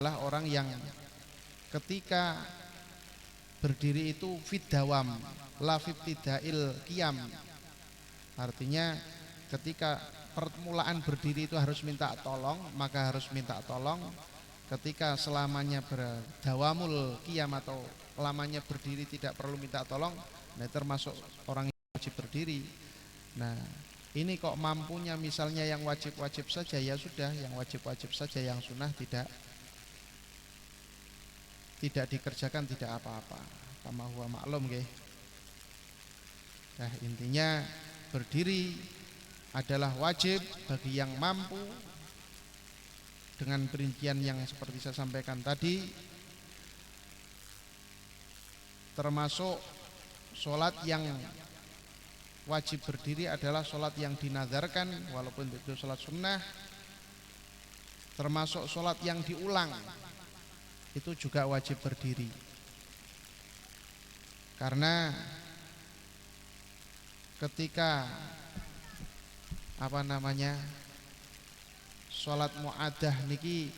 adalah orang yang ketika berdiri itu fidawam la fibtidail qiyam. Artinya ketika permulaan berdiri itu harus minta tolong, maka harus minta tolong. Ketika selamanya berdawamul qiyam atau lamanya berdiri tidak perlu minta tolong, nah termasuk orang yang wajib berdiri. Nah, ini kok mampunya misalnya yang wajib-wajib saja, ya sudah, yang wajib-wajib saja, yang sunnah tidak dikerjakan, tidak apa-apa. Kama huwa maklum nggih. Nah, intinya berdiri adalah wajib bagi yang mampu dengan perincian yang seperti saya sampaikan tadi, termasuk sholat yang wajib berdiri adalah sholat yang dinazarkan walaupun itu sholat sunnah, termasuk sholat yang diulang itu juga wajib berdiri, karena ketika sholat mu'adah niki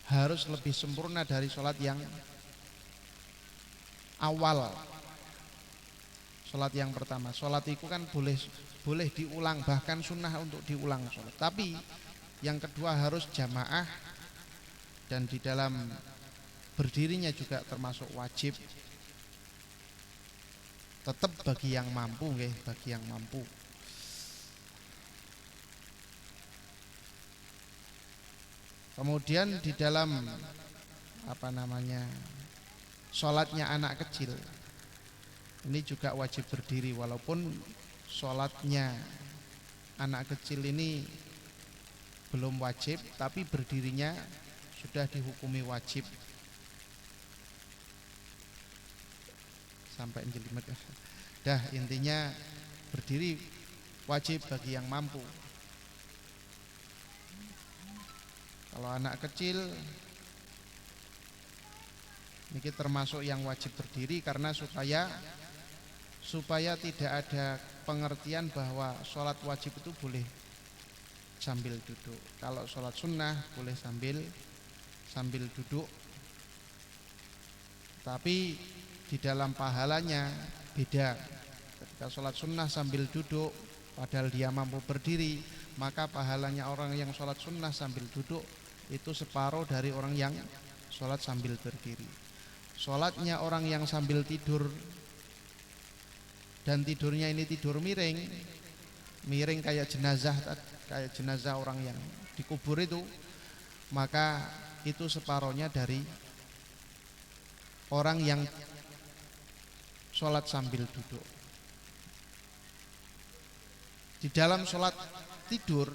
harus lebih sempurna dari sholat yang awal. Sholat yang pertama, sholat itu kan boleh diulang, bahkan sunnah untuk diulang sholat. Tapi yang kedua harus jamaah, dan di dalam berdirinya juga termasuk wajib. Tetap bagi yang mampu, bagi yang mampu. Kemudian di dalam sholatnya anak kecil, ini juga wajib berdiri, walaupun sholatnya anak kecil ini belum wajib, tapi berdirinya sudah dihukumi wajib. Sampai jelimet. Dah, intinya berdiri wajib bagi yang mampu. Kalau anak kecil ini termasuk yang wajib berdiri, karena supaya tidak ada pengertian bahwa sholat wajib itu boleh sambil duduk. Kalau sholat sunnah boleh sambil duduk, tapi di dalam pahalanya beda. Ketika sholat sunnah sambil duduk padahal dia mampu berdiri, maka pahalanya orang yang sholat sunnah sambil duduk itu separuh dari orang yang sholat sambil berdiri. Sholatnya orang yang sambil tidur, dan tidurnya ini tidur miring kayak jenazah orang yang dikubur itu, maka itu separohnya dari orang yang sholat sambil duduk. Di dalam sholat tidur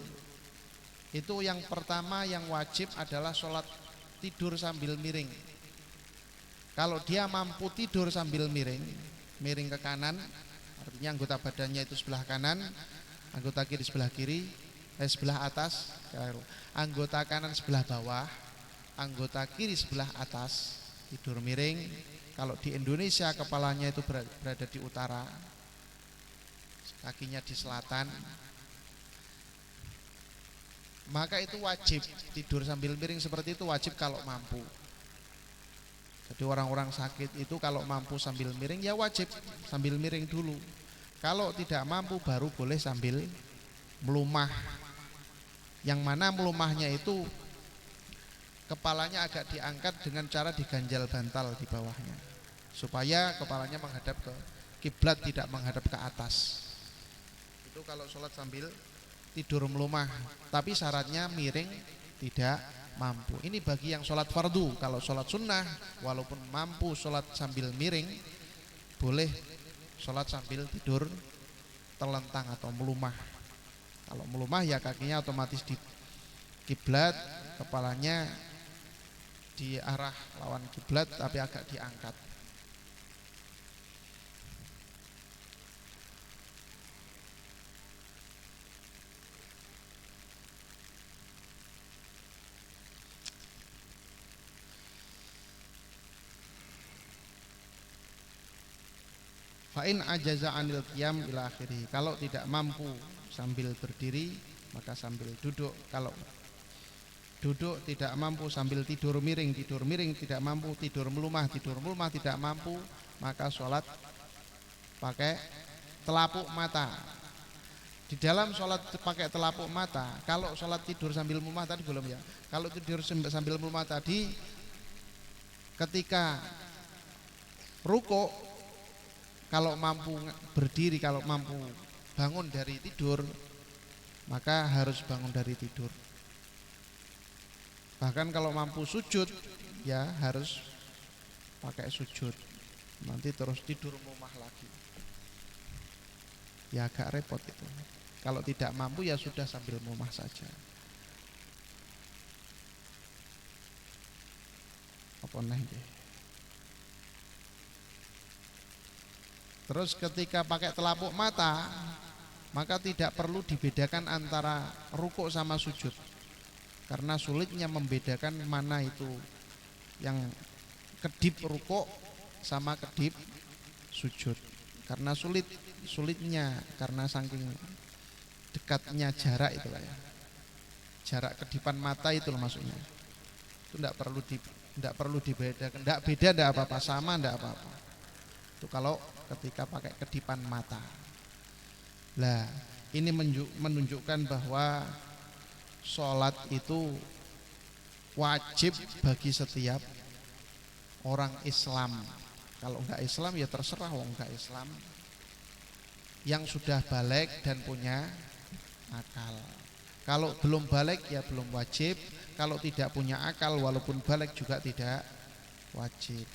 itu yang pertama yang wajib adalah sholat tidur sambil miring. Kalau dia mampu tidur sambil miring ke kanan, artinya anggota badannya itu sebelah kanan, anggota kiri sebelah kiri, sebelah atas, anggota kanan sebelah bawah, anggota kiri sebelah atas, tidur miring. Kalau di Indonesia kepalanya itu berada di utara, kakinya di selatan, maka itu wajib. Tidur sambil miring seperti itu wajib kalau mampu. Jadi orang-orang sakit itu kalau mampu sambil miring, ya wajib sambil miring dulu. Kalau tidak mampu baru boleh sambil melumah. Yang mana melumahnya itu kepalanya agak diangkat dengan cara diganjal bantal di bawahnya, supaya kepalanya menghadap ke kiblat, tidak menghadap ke atas. Itu kalau sholat sambil tidur melumah, tapi syaratnya miring, tidak mampu. Ini bagi yang sholat fardu. Kalau sholat sunnah, walaupun mampu sholat sambil miring, boleh sholat sambil tidur telentang atau melumah. Kalau melumah ya kakinya otomatis di kiblat, kepalanya di arah lawan kiblat tapi agak diangkat. Fa'in ajaza anil qiyam ila akhirih. Kalau tidak mampu sambil berdiri, maka sambil duduk. Kalau duduk tidak mampu sambil tidur miring tidak mampu, tidur melumah tidak mampu, maka sholat pakai telapuk mata. Di dalam sholat pakai telapuk mata, kalau sholat tidur sambil melumah tadi belum ya. Kalau tidur sambil melumah tadi, ketika ruko, kalau mampu berdiri, kalau mampu bangun dari tidur, maka harus bangun dari tidur. Bahkan kalau mampu sujud, ya harus pakai sujud. Nanti terus tidur melumah lagi. Ya agak repot itu. Kalau tidak mampu ya sudah sambil melumah saja. Apa nih? Terus ketika pakai telapuk mata, maka tidak perlu dibedakan antara rukuk sama sujud. Karena sulitnya membedakan mana itu yang kedip rukuk sama kedip sujud. Karena sulitnya karena saking dekatnya jarak itulah ya. Jarak kedipan mata itu loh maksudnya. Itu tidak perlu dibedakan. Tidak beda, tidak apa-apa, sama, tidak apa-apa. Itu kalau ketika pakai kedipan mata. Lah, ini menunjukkan bahwa sholat itu wajib bagi setiap orang Islam. Kalau enggak Islam ya terserah, wong enggak Islam yang sudah balik dan punya akal. Kalau belum balik ya belum wajib. Kalau tidak punya akal walaupun balik juga tidak wajib.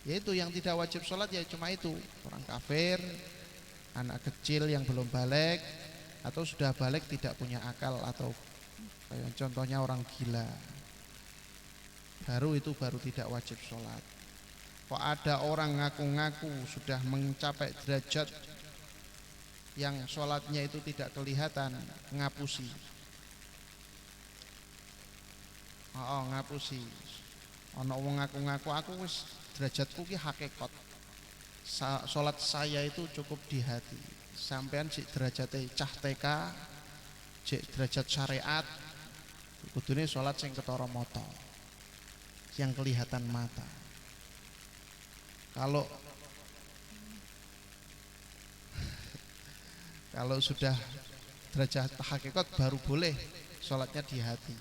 Yaitu yang tidak wajib sholat ya cuma itu, orang kafir, anak kecil yang belum balik, atau sudah balik tidak punya akal, atau kayak contohnya orang gila. Baru tidak wajib sholat. Kok ada orang ngaku-ngaku sudah mencapai derajat yang sholatnya itu tidak kelihatan, ngapusi. Ngapusi. Ono wong ngaku-ngaku aku wis derajatku ki hakikat. Sholat saya itu cukup di hati. Sampean cik derajate cah TK, cik derajat syariat, kudune sholat sing ketara mata, yang kelihatan mata. Kalau sudah derajat hakikat baru boleh sholatnya di hati.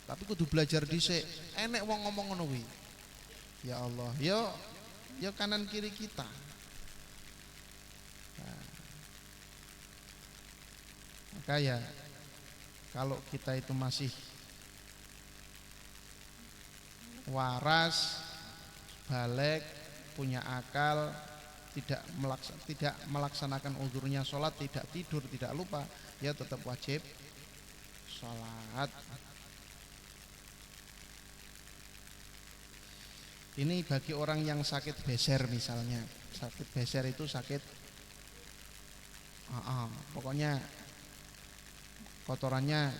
Tapi kudu belajar dhisik. Enek wong ngomong ngono kuwi. Ya Allah, yo kanan kiri kita. Nah, maka ya kalau kita itu masih waras, balik, punya akal, tidak melaksanakan uzurnya sholat, tidak tidur, tidak lupa, ya tetap wajib sholat. Ini bagi orang yang sakit beser misalnya. Sakit beser itu sakit pokoknya kotorannya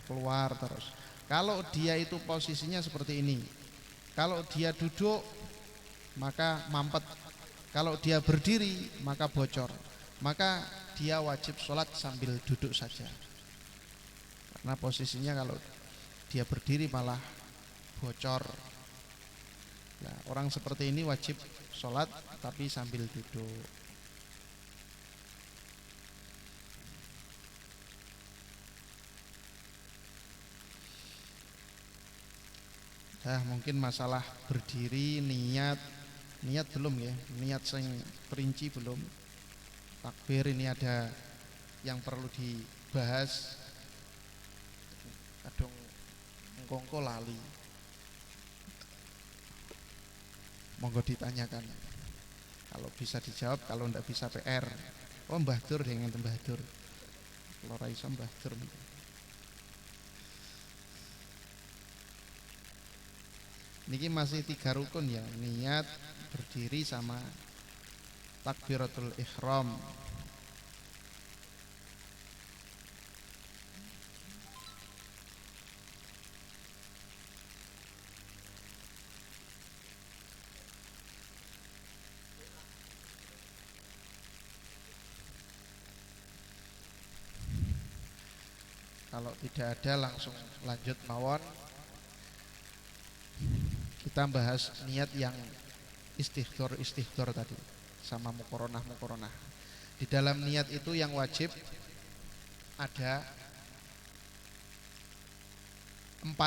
keluar terus. Kalau dia itu posisinya seperti ini, kalau dia duduk maka mampet, kalau dia berdiri maka bocor, maka dia wajib sholat sambil duduk saja. Karena posisinya kalau dia berdiri malah bocor. Nah, orang seperti ini wajib sholat tapi sambil duduk. Mungkin masalah berdiri, niat belum ya, niat sing perinci belum. Takbir ini ada yang perlu dibahas. Kadung engkongko lali. Monggo ditanyakan. Kalau bisa dijawab, kalau tidak bisa PR. Oh Mbah Dur dengan Mbah Dur. Kalau ra iso Mbah Dur. Niki masih 3 rukun ya, niat, berdiri sama takbiratul ihram. Kalau tidak ada langsung lanjut mawon. Kita bahas niat yang istihdzar tadi sama mukoronah. Di dalam niat itu yang wajib ada 4.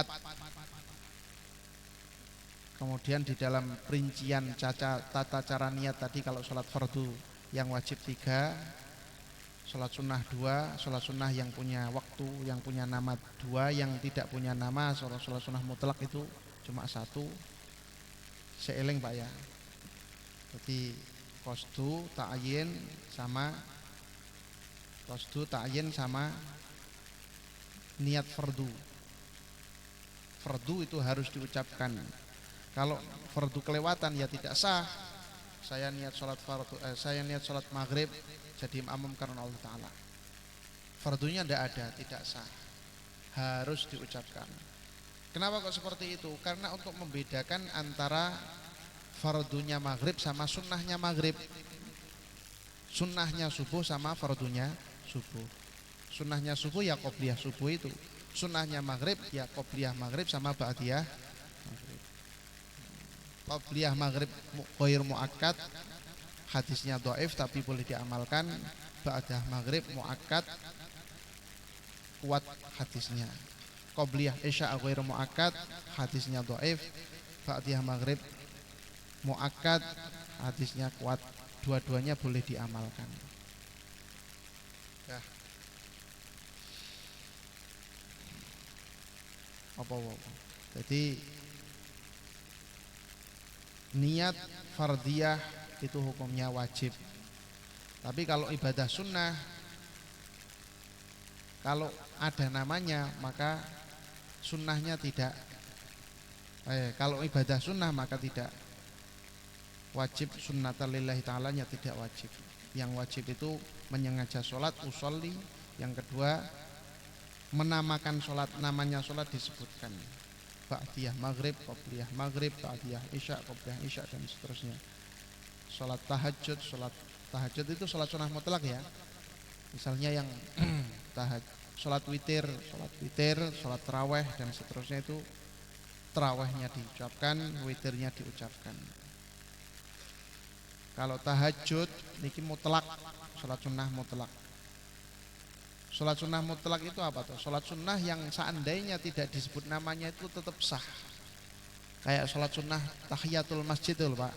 Kemudian di dalam perincian tata cara niat tadi, kalau sholat fardu yang wajib 3, sholat sunnah 2, sholat sunnah yang punya waktu, yang punya nama 2, yang tidak punya nama sholat sunnah mutlak itu cuma 1. Seeling Pak ya. Jadi qasdu ta'yin sama niat fardu. Fardu itu harus diucapkan. Kalau fardu kelewatan ya tidak sah. Saya niat sholat maghrib jadi imam karena Allah Ta'ala. Fardunya tidak sah. Harus diucapkan. Kenapa kok seperti itu? Karena untuk membedakan antara fardunya maghrib sama sunnahnya maghrib. Sunnahnya subuh sama fardunya subuh. Sunnahnya subuh ya qobliyah subuh itu. Sunnahnya maghrib ya qobliyah maghrib sama ba'diyah maghrib. Qobliyah maghrib ghair muakkad, hadisnya dhaif tapi boleh diamalkan. Ba'dah maghrib muakkad, kuat hadisnya. Qobliyah isya ghair muakkad, hadisnya dhaif. Ba'diyah maghrib muakkad, hadisnya kuat. Dua-duanya boleh diamalkan. Ya. Apa. Jadi niat fardiyah itu hukumnya wajib. Tapi kalau ibadah sunnah, kalau ada namanya maka sunnahnya tidak. Kalau ibadah sunnah maka tidak wajib. Sunnatan lillahi ta'alanya tidak wajib. Yang wajib itu menyengaja sholat, usolli. Yang kedua menamakan sholat, namanya sholat disebutkan. Ba'diyah maghrib, qobliyah maghrib, ba'diyah isya, qobliyah isya, dan seterusnya. Sholat tahajud itu sholat sunnah mutlak ya. Misalnya yang sholat witir, sholat taraweh dan seterusnya itu tarawehnya diucapkan, witirnya diucapkan. Kalau tahajud niki mutlak, sholat sunnah mutlak. Sholat sunnah mutlak itu apa tuh? Sholat sunnah yang seandainya tidak disebut namanya itu tetap sah. Kayak sholat sunnah tahiyatul masjid itu Pak.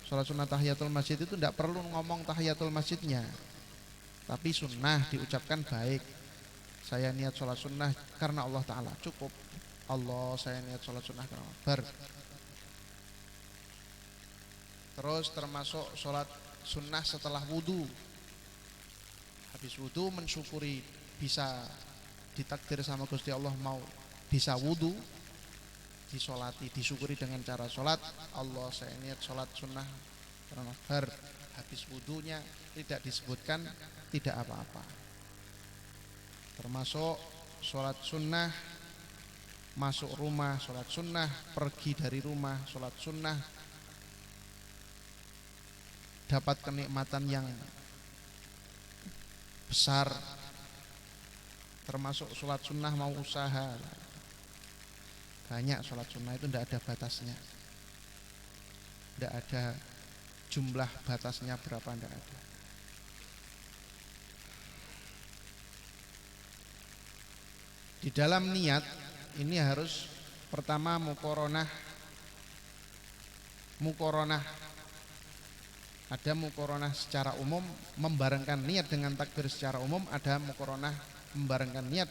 Sholat sunnah tahiyatul masjid itu tidak perlu ngomong tahiyatul masjidnya, tapi sunnah diucapkan baik. Saya niat sholat sunnah karena Allah Ta'ala, cukup. Saya niat sholat sunnah karena Allah. Terus termasuk sholat sunnah setelah wudhu. Habis wudhu mensyukuri bisa ditakdir sama Gusti Allah mau bisa wudhu, disolati, disyukuri dengan cara sholat. Allah, saya niat sholat sunnah karena habis wudhunya tidak disebutkan, tidak apa-apa. Termasuk sholat sunnah masuk rumah, sholat sunnah pergi dari rumah, sholat sunnah dapat kenikmatan yang besar. Termasuk sholat sunnah mau usaha. Banyak sholat sunnah itu tidak ada batasnya, tidak ada jumlah batasnya berapa, tidak ada. Di dalam niat ini harus pertama mukoronah. Ada mukoronah secara umum membarengkan niat dengan takbir secara umum, ada mukoronah membarengkan niat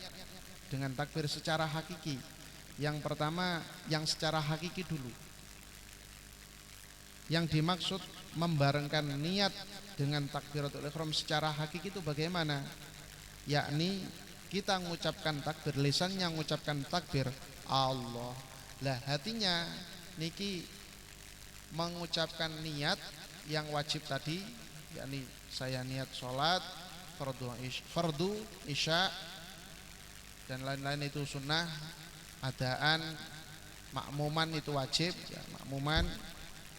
dengan takbir secara hakiki. Yang pertama yang secara hakiki dulu. Yang dimaksud membarengkan niat dengan takbiratul ihram secara hakiki itu bagaimana? Yakni kita mengucapkan takbir, lisannya mengucapkan takbir Allah. Lah hatinya niki mengucapkan niat yang wajib tadi, yakni saya niat sholat fardu isya dan lain-lain itu sunnah, adaan, makmuman itu wajib ya, makmuman.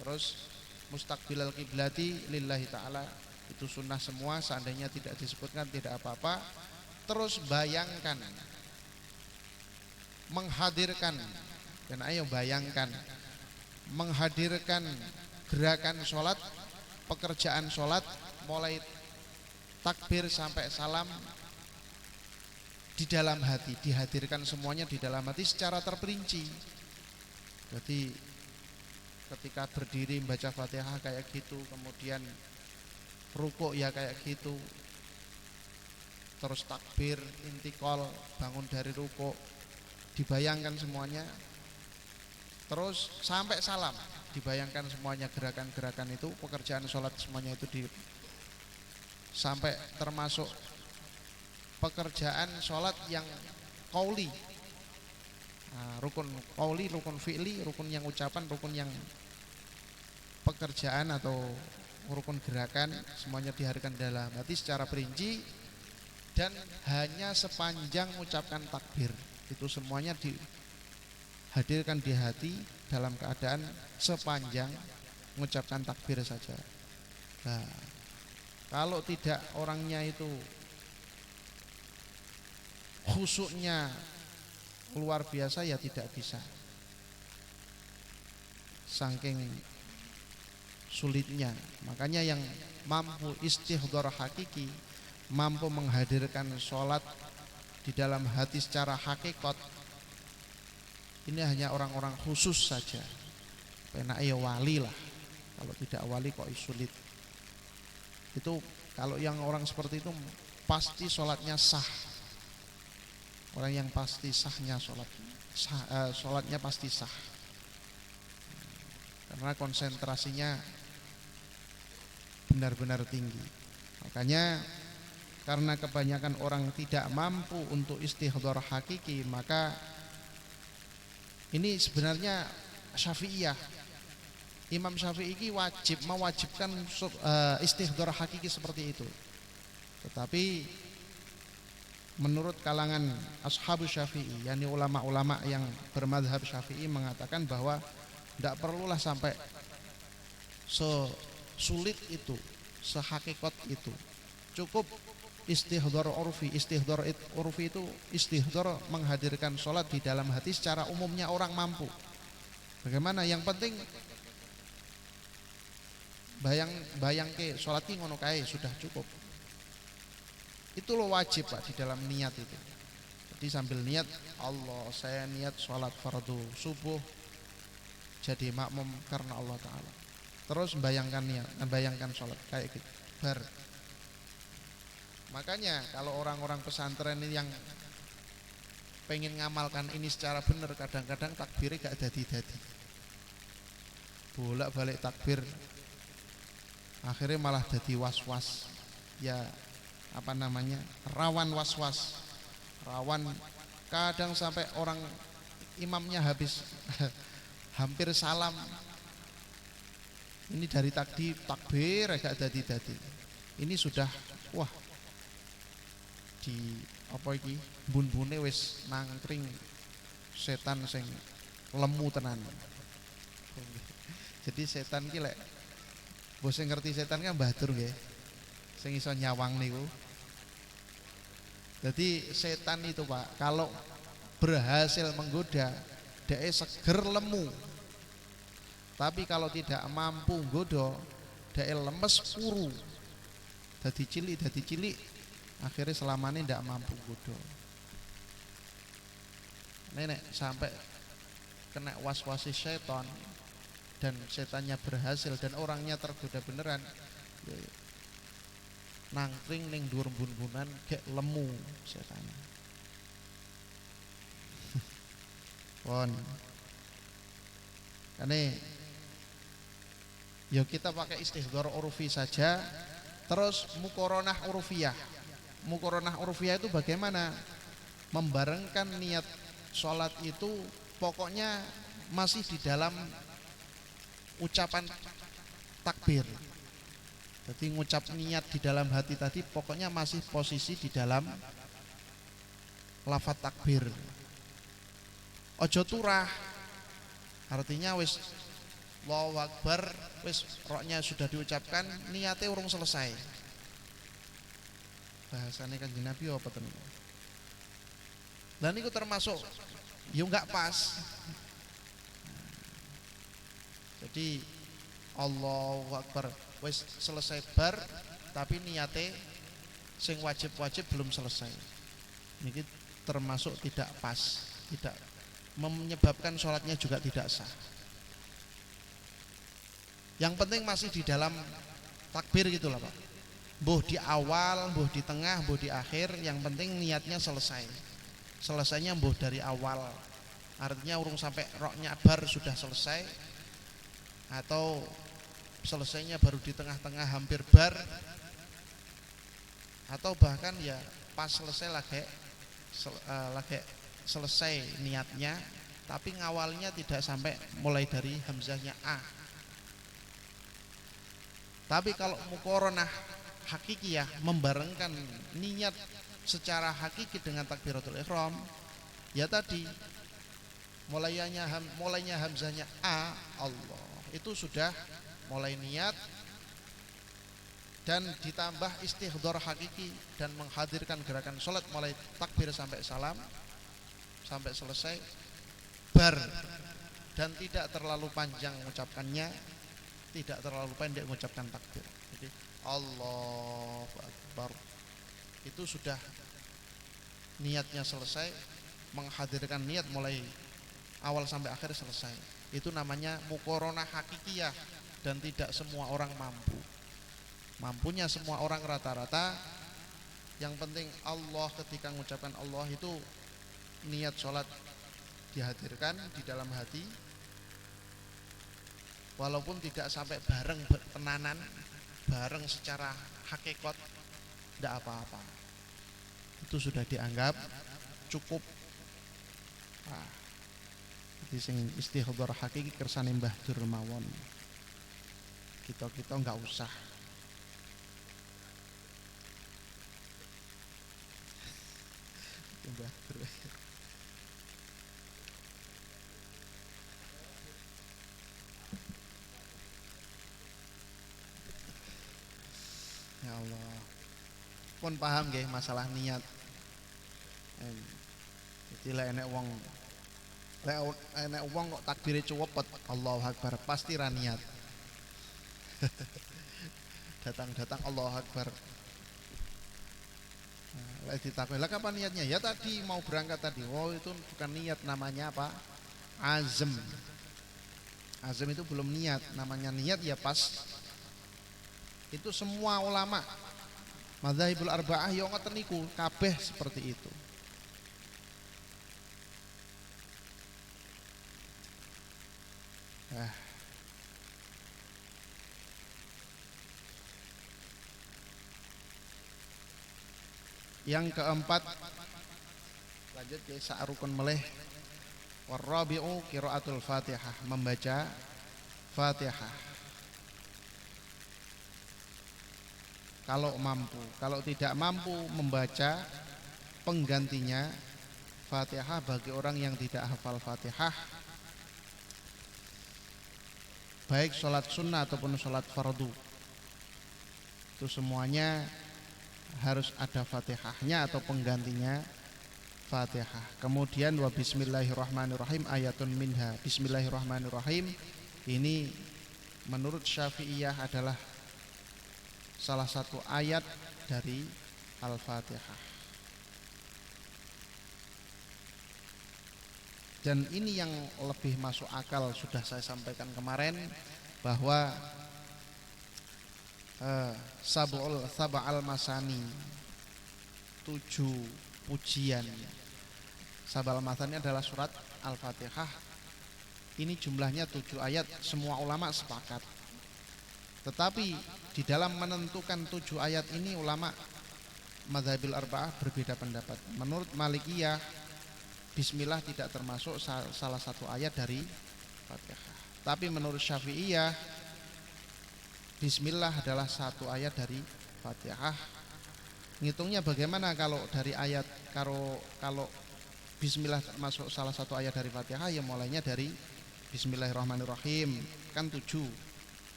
Terus mustaqbilal kiblati lillahi ta'ala itu sunnah semua, seandainya tidak disebutkan tidak apa-apa. Terus bayangkan menghadirkan, dan ayo bayangkan, menghadirkan gerakan sholat, pekerjaan sholat, mulai takbir sampai salam di dalam hati, dihadirkan semuanya di dalam hati secara terperinci. Jadi ketika berdiri membaca Fatihah kayak gitu, kemudian rukuk ya kayak gitu, terus takbir, intikal, bangun dari rukuk, dibayangkan semuanya, terus sampai salam dibayangkan semuanya, gerakan-gerakan itu, pekerjaan sholat semuanya itu sampai termasuk pekerjaan sholat yang qauli, rukun qauli, rukun fi'li, rukun yang ucapan, rukun yang pekerjaan atau rukun gerakan, semuanya dihadirkan dalam hati secara perinci, dan hanya sepanjang mengucapkan takbir itu semuanya dihadirkan di hati dalam keadaan sepanjang mengucapkan takbir saja. Nah, kalau tidak orangnya itu khusyuknya luar biasa ya tidak bisa, saking sulitnya. Makanya yang mampu istihdzar hakiki, mampu menghadirkan sholat di dalam hati secara hakikat, ini hanya orang-orang khusus saja. Penak ya wali lah, kalau tidak wali kok sulit. Itu kalau yang orang seperti itu pasti sholatnya sah. Orang yang pasti sahnya sholatnya pasti sah, karena konsentrasinya benar-benar tinggi. Makanya karena kebanyakan orang tidak mampu untuk istihdzar hakiki, maka ini sebenarnya Syafi'iyah, Imam Syafi'i mewajibkan istihdzar hakiki seperti itu. Tetapi menurut kalangan ashabu Syafi'i, yakni ulama-ulama yang bermadhab Syafi'i, mengatakan bahwa tidak perlulah sampai sesulit itu, sehakikat itu. Cukup istihdzar urfi. Istihdzar urfi itu istihdzar menghadirkan sholat di dalam hati secara umumnya orang mampu. Bagaimana? Yang penting bayang ke sholat ki ngono kae sudah cukup. Itu lo wajib Pak di dalam niat itu. Jadi sambil niat, Allah saya niat sholat fardu subuh jadi makmum karena Allah Ta'ala. Terus membayangkan niat, membayangkan sholat kayak gitu. Makanya kalau orang-orang pesantren ini yang pengen ngamalkan ini secara benar, kadang-kadang takbirnya gak dadi-dadi, bolak-balik takbir, akhirnya malah jadi was-was. Ya apa namanya, rawan was-was, rawan kadang sampai orang imamnya habis hampir salam, ini dari takbir agak dadi-dadi, ini sudah wah di apa iki bun-bune wis nangkring setan sing lemu tenan. Jadi setan ki lek bos sing ngerti setan kan Batur nggih, sing iso nyawang niku. Jadi setan itu Pak, kalau berhasil menggoda, dia seger lemu. Tapi kalau tidak mampu nggoda, dia lemes kuru. Dadi cilik, akhirnya selamanya tidak mampu nggoda. Nenek sampai kena was-wasi setan dan setannya berhasil dan orangnya tergoda beneran, nangkring ning dhuwur bun-bunan gek lemu setan. Pon. Kane ya kita pakai istihdzar urfi saja, terus muqaranah urfiyah. Muqaranah urfiyah itu bagaimana? Membarengkan niat sholat itu pokoknya masih di dalam ucapan takbir. Jadi ngucap niat di dalam hati tadi pokoknya masih posisi di dalam lafaz takbir. Ojo turah, artinya wis Allahu Akbar, wis roknya sudah diucapkan, niatnya urung selesai. Bahasane Kanjeng Nabi apa tenan? Dan itu termasuk Ya enggak pas. Jadi Allahu Akbar wis selesai bar tapi niate sing wajib-wajib belum selesai. Ini termasuk tidak pas, tidak menyebabkan sholatnya juga tidak sah. Yang penting masih di dalam takbir gitu lah Pak. Mbuh di awal, mbuh di tengah, mbuh di akhir, yang penting niatnya selesai. Selesainya mbuh dari awal. Artinya urung sampai roknya bar sudah selesai, atau selesainya baru di tengah-tengah hampir bar, atau bahkan ya pas selesai lagi selesai niatnya, tapi ngawalnya tidak sampai mulai dari hamzahnya A. Tapi kalau muqaranah hakikiyah, membarengkan niat secara hakiki dengan takbiratul ihram, ya tadi mulainya hamzahnya A, Allah, itu sudah mulai niat, dan ditambah istihdhar hakiki dan menghadirkan gerakan sholat mulai takbir sampai salam sampai selesai bar, dan tidak terlalu panjang mengucapkannya, tidak terlalu pendek mengucapkan takbir. Jadi Allahu Akbar itu sudah niatnya selesai, menghadirkan niat mulai awal sampai akhir selesai. Itu namanya muqaranah hakikiyah, dan tidak semua orang mampu. Mampunya semua orang rata-rata, yang penting Allah, ketika mengucapkan Allah itu niat sholat dihadirkan di dalam hati, walaupun tidak sampai bareng tenanan, bareng secara hakikat, tidak apa-apa, itu sudah dianggap cukup. Nah, jadi sing istihdhar hakiki kersane Mbah Dur mawon, kita nggak usah. Mbah Dur. Ya Allah, pun paham nggih masalah niat. Jadi lek enek wong kok takbire cuwepet Allahu Akbar, pasti ra niat. Datang Allahu Akbar. Lek ditakoki, "Lah kapan niatnya?" Ya tadi mau berangkat tadi. Oh, itu bukan niat, namanya apa? Azm. Azm itu belum niat, namanya niat ya pas. Itu semua ulama madzhabul arba'ah yo ngoten niku, kabeh seperti itu. Yang keempat, lanjut ya, sa'rukun meleh. Warabi'u qiraatul Fatihah, membaca Fatihah. Kalau mampu, kalau tidak mampu membaca penggantinya Fatihah bagi orang yang tidak hafal Fatihah, baik sholat sunnah ataupun sholat fardu, itu semuanya harus ada Fatihahnya atau penggantinya Fatihah. Kemudian wa bismillahirrahmanirrahim ayatun minha. Bismillahirrahmanirrahim ini menurut Syafi'iyah adalah salah satu ayat dari Al-Fatihah. Dan ini yang lebih masuk akal, sudah saya sampaikan kemarin bahwa sab'al masani, 7 pujian. Sab'al masani adalah surat Al-Fatihah. Ini jumlahnya 7 ayat, semua ulama sepakat. Tetapi di dalam menentukan 7 ayat ini ulama madzhabil arba'ah berbeda pendapat. Menurut Malikiyah, Bismillah tidak termasuk salah satu ayat dari Fatihah. Tapi menurut Syafi'iyah, Bismillah adalah satu ayat dari Fatihah. Ngitungnya bagaimana kalau dari ayat, kalau Bismillah termasuk salah satu ayat dari Fatihah, ya mulainya dari Bismillahirrahmanirrahim, kan 7.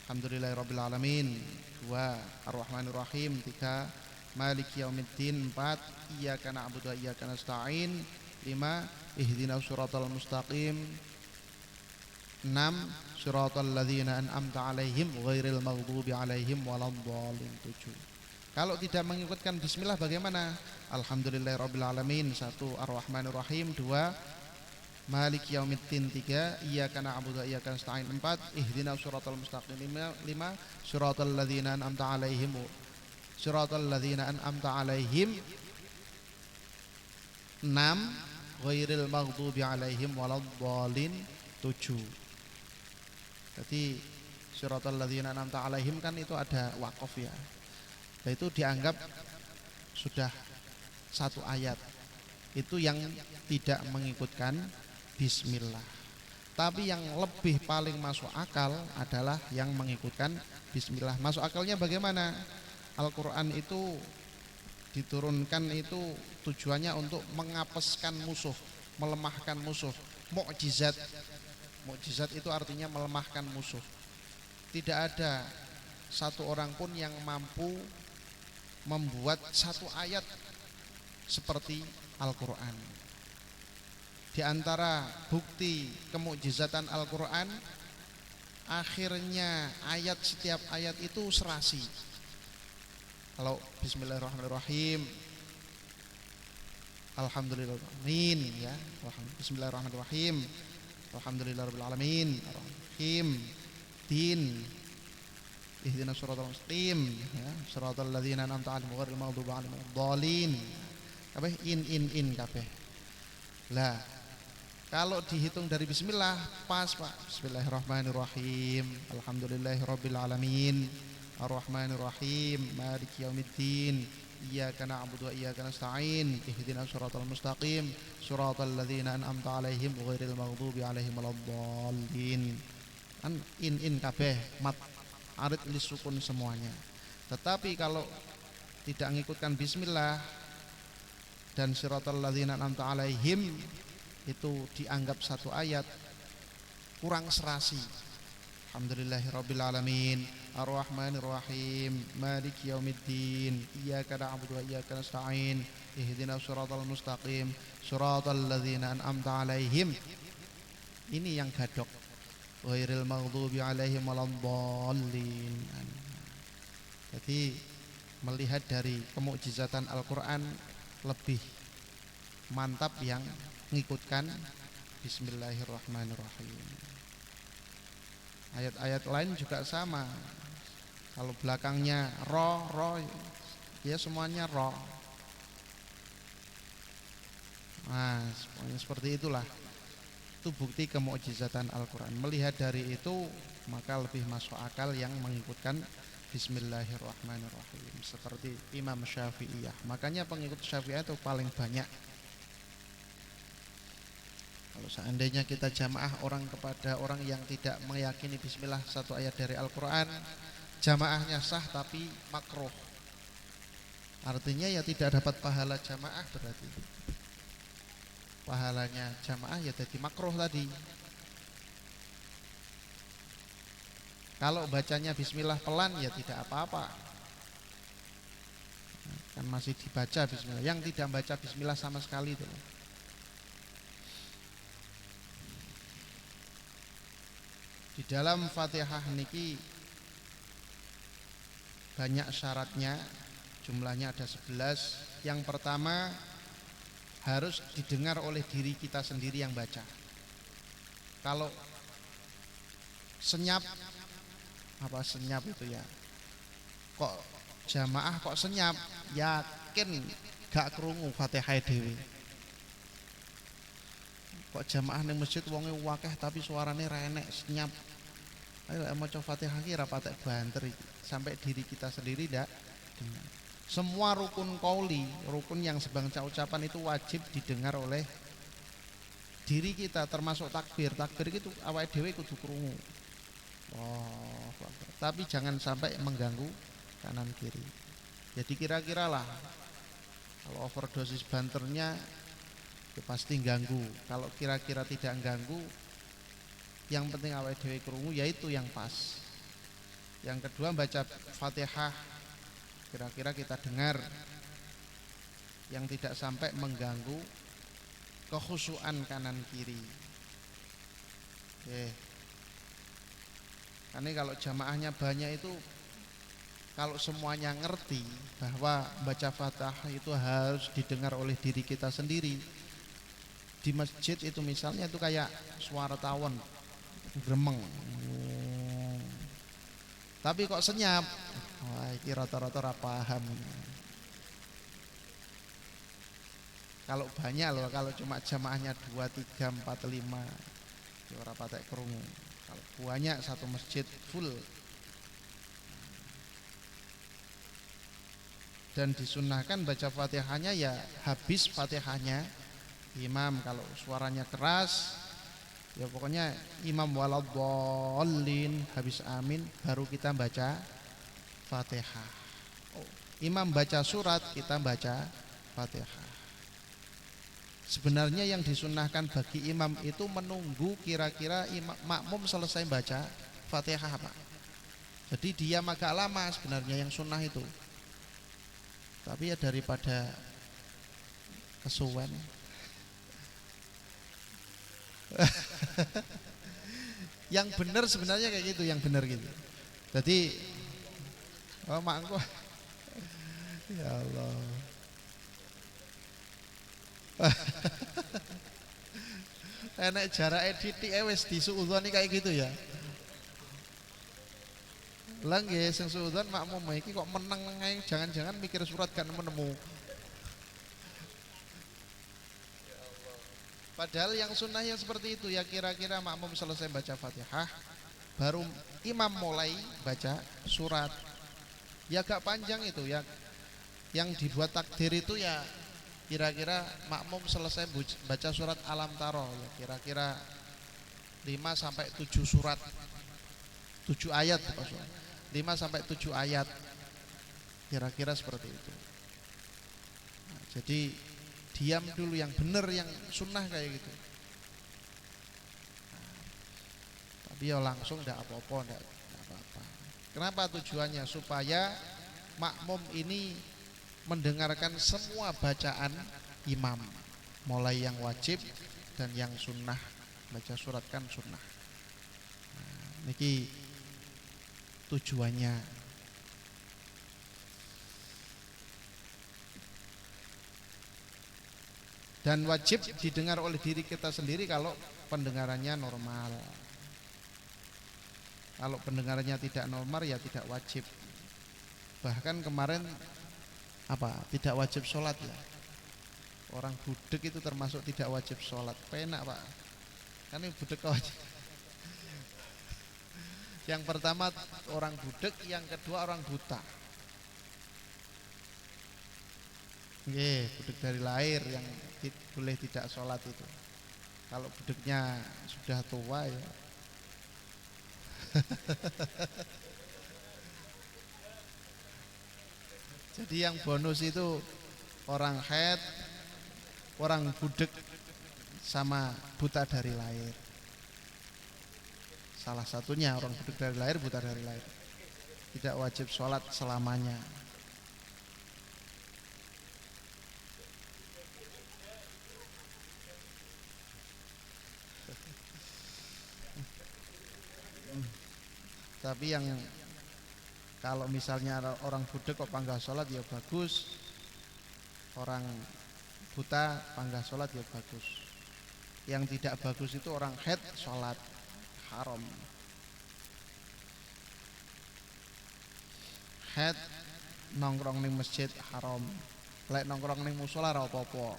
Alhamdulillahirabbil alamin 2, Ar-Rahmanirrahim 3, Maliki yaumiddin 4, Iyyaka na'budu wa iyyaka nasta'in 5, ihdinas siratal mustaqim. 6 siratal ladzina an'amta 'alaihim ghairil maghdubi 'alaihim waladdallin. 7. Kalau tidak mengikutkan bismillah bagaimana? Alhamdulillahirabbil alamin 1 arrahmanir rahim. 2 maliki yaumiddin. 3 iyyaka na'budu wa iyyaka nasta'in. 4 ihdinas siratal mustaqim. 5 siratal ladzina an'amta 'alaihim siratal ladzina an'amta 'alaihim. 6 ghairil maghdubi 'alaihim waladdallin. 7. Jadi siratal ladzina an'amta 'alaihim kan itu ada waqaf ya. Nah, itu dianggap sudah satu ayat. Itu yang tidak mengikutkan bismillah. Tapi yang lebih paling masuk akal adalah yang mengikutkan bismillah. Masuk akalnya bagaimana? Al-Qur'an itu diturunkan itu tujuannya untuk mengapeskan musuh, melemahkan musuh. Mukjizat. Mukjizat itu artinya melemahkan musuh. Tidak ada satu orang pun yang mampu membuat satu ayat seperti Al-Qur'an. Di antara bukti kemukjizatan Al-Qur'an, akhirnya ayat, setiap ayat itu serasi. Kalau bismillahirrahmanirrahim, alhamdulillahirrahmanirrahim ya, bismillahirrahmanirrahim, alhamdulillahirabbil alamin, arrahim, din, ihdinas siratal mustaqim ya, siratal ladzina an'amta 'alaihim ghairil maghdubi 'alaihim waladdallin. Kabeh in kabeh. Lah, kalau dihitung dari bismillah pas Pak. Bismillahirrahmanirrahim, alhamdulillahirabbil alamin, arrahmanirrahim, maliki yaumiddin, iyyaka na'budu wa iyyaka nasta'in, ihdinas siratal mustaqim, siratal ladzina an'amta 'alaihim ghairil maghdubi 'alaihim waladdallin. Kan in kabeh mat arid lisukun semuanya. Tetapi kalau tidak mengikutkan bismillah dan siratal ladzina an'amta 'alaihim itu dianggap satu ayat, kurang serasi. Alhamdulillahirabbil alamin, arrahmanirrahim, maliki yaumiddin, iyyaka na'budu wa iyyaka nasta'in, ihdinas siratal mustaqim, siratal ladzina an'amta 'alaihim. Ini yang gadok. Ghairil maghdubi 'alaihim waladdallin. Jadi melihat dari kemukjizatan Al-Qur'an, lebih mantap yang mengikutkan bismillahirrahmanirrahim. Ayat-ayat lain juga sama. Kalau belakangnya ro ya semuanya ro. Nah, semuanya seperti itulah. Itu bukti kemukjizatan Al-Qur'an. Melihat dari itu, maka lebih masuk akal yang mengikutkan bismillahirrahmanirrahim seperti Imam Syafi'iyah. Makanya pengikut Syafi'iyah itu paling banyak. Kalau seandainya kita jamaah orang kepada orang yang tidak meyakini bismillah satu ayat dari Al-Qur'an, jamaahnya sah tapi makruh. Artinya ya tidak dapat pahala jamaah, berarti pahalanya jamaah ya jadi makruh tadi. Kalau bacanya bismillah pelan ya tidak apa-apa, kan masih dibaca bismillah. Yang tidak baca bismillah sama sekali itu. Di dalam Fatihah niki banyak syaratnya, jumlahnya ada 11. Yang pertama, harus didengar oleh diri kita sendiri yang baca. Kalau senyap, apa senyap itu ya, kok jamaah kok senyap, yakin gak krungu Fatihah dhewe. Kok jamaah ning masjid wonge wakeh tapi suarane renek senyap. Ayo maca Fatihah ki ra patek banter iki. Sampai diri kita sendiri ndak dengar. Semua rukun qauli, rukun yang sebangsa ucapan itu wajib didengar oleh diri kita, termasuk takbir. Takbir itu awake dhewe kudu krungu. Oh, tapi jangan sampai mengganggu kanan kiri. Jadi kira-kira lah, kalau overdosis banternya ya pasti ganggu. Kalau kira-kira tidak ganggu, yang penting awake dhewe krungu, yaitu yang pas. Yang kedua, baca Fatihah kira-kira kita dengar, yang tidak sampai mengganggu kekhusyuan kanan kiri. Karena kalau jamaahnya banyak itu, kalau semuanya ngerti bahwa baca Fatihah itu harus didengar oleh diri kita sendiri. Di masjid itu misalnya itu kayak suara tawon gremeng. Tapi kok senyap. Wah, ini rata-rata ora paham. Kalau banyak loh, kalau cuma jamaahnya 2, 3, 4, 5 ya ora patek krungu. Kalau banyak satu masjid full. Dan disunnahkan baca Fatihahnya ya habis Fatihahnya imam. Kalau suaranya keras ya pokoknya imam waladhdallin habis amin baru kita baca Fatihah. Imam baca surat, kita baca Fatihah. Sebenarnya yang disunnahkan bagi imam itu menunggu kira-kira makmum selesai baca Fatihah, Pak. Jadi diam agak lama sebenarnya yang sunnah itu. Tapi ya daripada kesuwen. Yang benar sebenarnya kayak gitu, yang benar gitu. Jadi makku ya Allah. Enek jarake titik wis disuudzoni kayak gitu ya. Lah nggih sing suudzon makmum iki kok meneng ae, jangan-jangan mikir surat gak nemu-nemu. Padahal yang sunnahnya seperti itu ya, kira-kira makmum selesai baca Fatihah baru imam mulai baca surat. Ya gak panjang itu ya. Yang dibuat takdir itu ya kira-kira makmum selesai baca surat Alam Taro ya, kira-kira 5 sampai 7 surat. 7 ayat maksudnya. 5 sampai 7 ayat. Kira-kira seperti itu. Nah, jadi diam dulu yang benar, yang sunnah kayak gitu. Nah, tapi ya langsung enggak apa-apa, enggak apa-apa. Kenapa tujuannya? Supaya makmum ini mendengarkan semua bacaan imam, mulai yang wajib dan yang sunnah. Baca surat kan sunnah. Nah, niki tujuannya. Dan wajib didengar oleh diri kita sendiri kalau pendengarannya normal. Kalau pendengarannya tidak normal ya tidak wajib. Bahkan kemarin tidak wajib sholat ya. Orang budek itu termasuk tidak wajib sholat. Penak Pak. Kan ini budek wajib. Yang pertama orang budek, yang kedua orang buta. Budek dari lahir yang boleh tidak sholat itu. Kalau budeknya sudah tua ya. Jadi yang bonus itu orang haid, orang budek, sama buta dari lahir. Salah satunya orang budek dari lahir, buta dari lahir. Tidak wajib sholat selamanya. Tapi yang kalau misalnya orang budek kok panggah sholat ya bagus. Orang buta panggah sholat ya bagus. Yang tidak bagus itu orang haid sholat, haram. Haid nongkrong ning masjid haram. Lek nongkrong ning mushola ora apa-apa.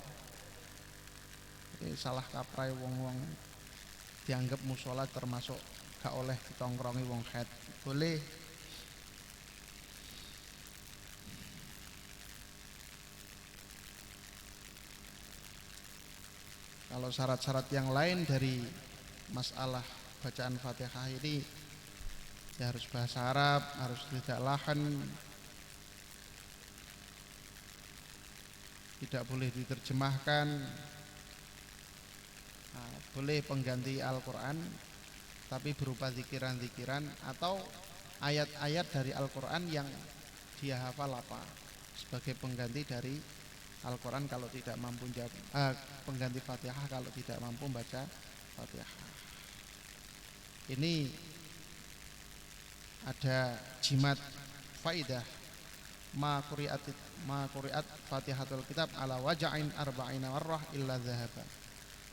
Ini salah kaprah wong-wong dianggap mushola termasuk gak oleh ditongkrongi wong haid. Boleh. Kalau syarat-syarat yang lain dari masalah bacaan Fatihah ini ya harus bahasa Arab, harus tidak lahan, tidak boleh diterjemahkan, boleh pengganti Al-Quran tapi berupa zikiran-zikiran atau ayat-ayat dari Al-Quran yang dia hafal sebagai pengganti dari Al-Quran kalau tidak mampu pengganti Fatihah kalau tidak mampu baca Fatihah. Ini ada jimat faidah ma quri'at Fatihatul Kitab ala waja'in arba'ina marrah illa dhahaba.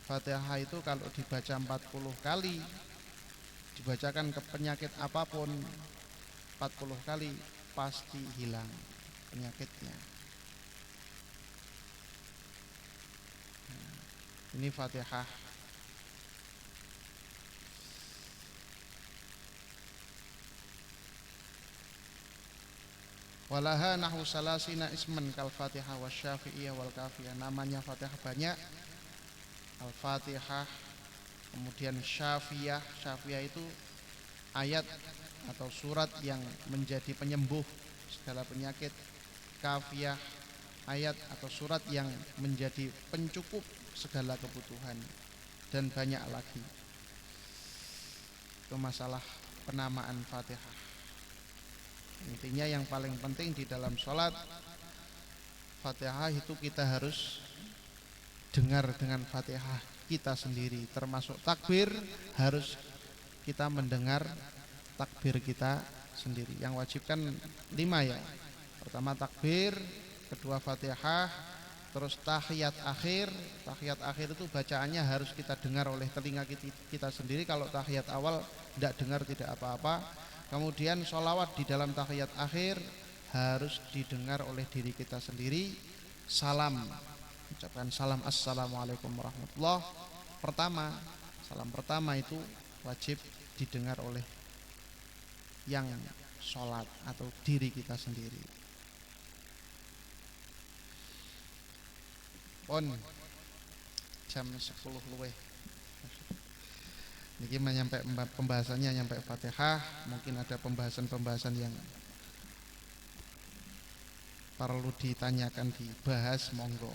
Fatihah itu kalau dibaca 40 kali, dibacakan ke penyakit apapun 40 kali pasti hilang penyakitnya. Ini Fatihah. Walaha nahu salasina isman kal Fatihah wa Syafi'iyah wal Kafiyah. Namanya Fatihah banyak. Al-Fatihah, kemudian Syafiyah. Syafiyah itu ayat atau surat yang menjadi penyembuh segala penyakit. Kafiyah, ayat atau surat yang menjadi pencukup segala kebutuhan, dan banyak lagi. Itu masalah penamaan Fatihah. Intinya yang paling penting di dalam sholat Fatihah itu kita harus dengar dengan Fatihah kita sendiri. Termasuk takbir harus kita mendengar takbir kita sendiri. Yang wajib kan 5 ya. Pertama takbir, kedua Fatihah, terus tahiyat akhir. Tahiyat akhir itu bacaannya harus kita dengar oleh telinga kita sendiri. Kalau tahiyat awal tidak dengar tidak apa-apa. Kemudian sholawat di dalam tahiyat akhir harus didengar oleh diri kita sendiri. Salam, ucapkan salam assalamualaikum warahmatullah. Salam pertama itu wajib didengar oleh yang sholat atau diri kita sendiri. Pon jam 10 luweh. Niki menyampai pembahasannya nyampe Fatihah, mungkin ada pembahasan-pembahasan yang perlu ditanyakan, dibahas, monggo.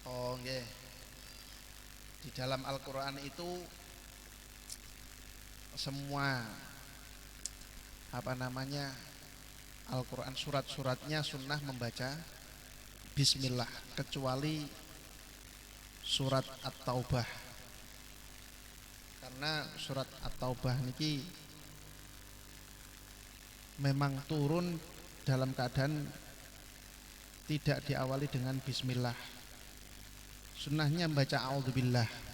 Oh nggih. Di dalam Al-Qur'an itu semua Al-Quran surat-suratnya sunnah membaca bismillah, kecuali surat At-Taubah. Karena surat At-Taubah niki memang turun dalam keadaan tidak diawali dengan bismillah. Sunnahnya membaca a'udzubillah.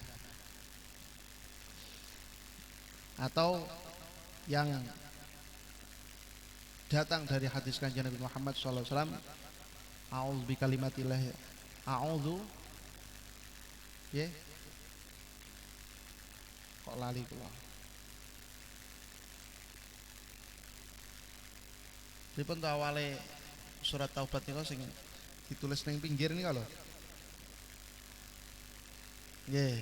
Atau yang datang dari hadis kanjeng Nabi Muhammad sallallahu alaihi wasallam, a'udzu bikalimatillah, a'udzu kok lali kula. Dipun awale surat Taubat niku sing ditulis ning pinggir niku lho. Nggih.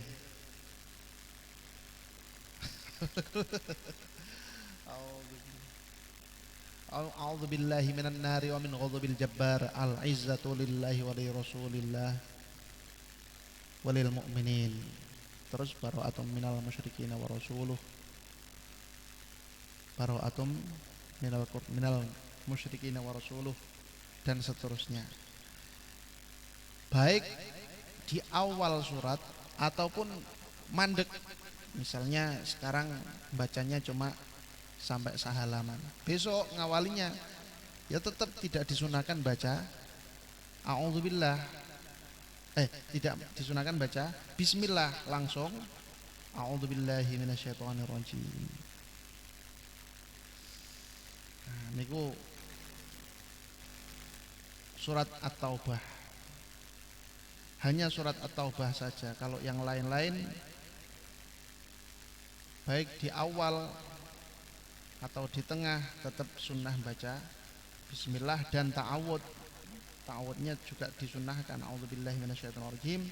A'udzu billahi minan nari wa min ghadabil jabbar, al-izzatu lillahi wa li rasulillah wa lil mu'minin. Terus bara'atum minal musyrikin wa rasuluh, bara'atum minal musyrikin wa rasuluh, dan seterusnya. Baik di awal surat ataupun mandek. Misalnya sekarang bacanya cuma sampai sehalaman, besok ngawalinya ya tetap tidak disunahkan baca a'udzubillah, tidak disunahkan baca bismillah, langsung a'udzubillahi minasyaitonirrajim. Nah, niku surat At-Taubah, hanya surat At-Taubah saja. Kalau yang lain-lain baik di awal atau di tengah tetap sunnah baca bismillah, dan ta'awudnya juga disunnahkan, a'udzubillahi minasyaitonirrajim,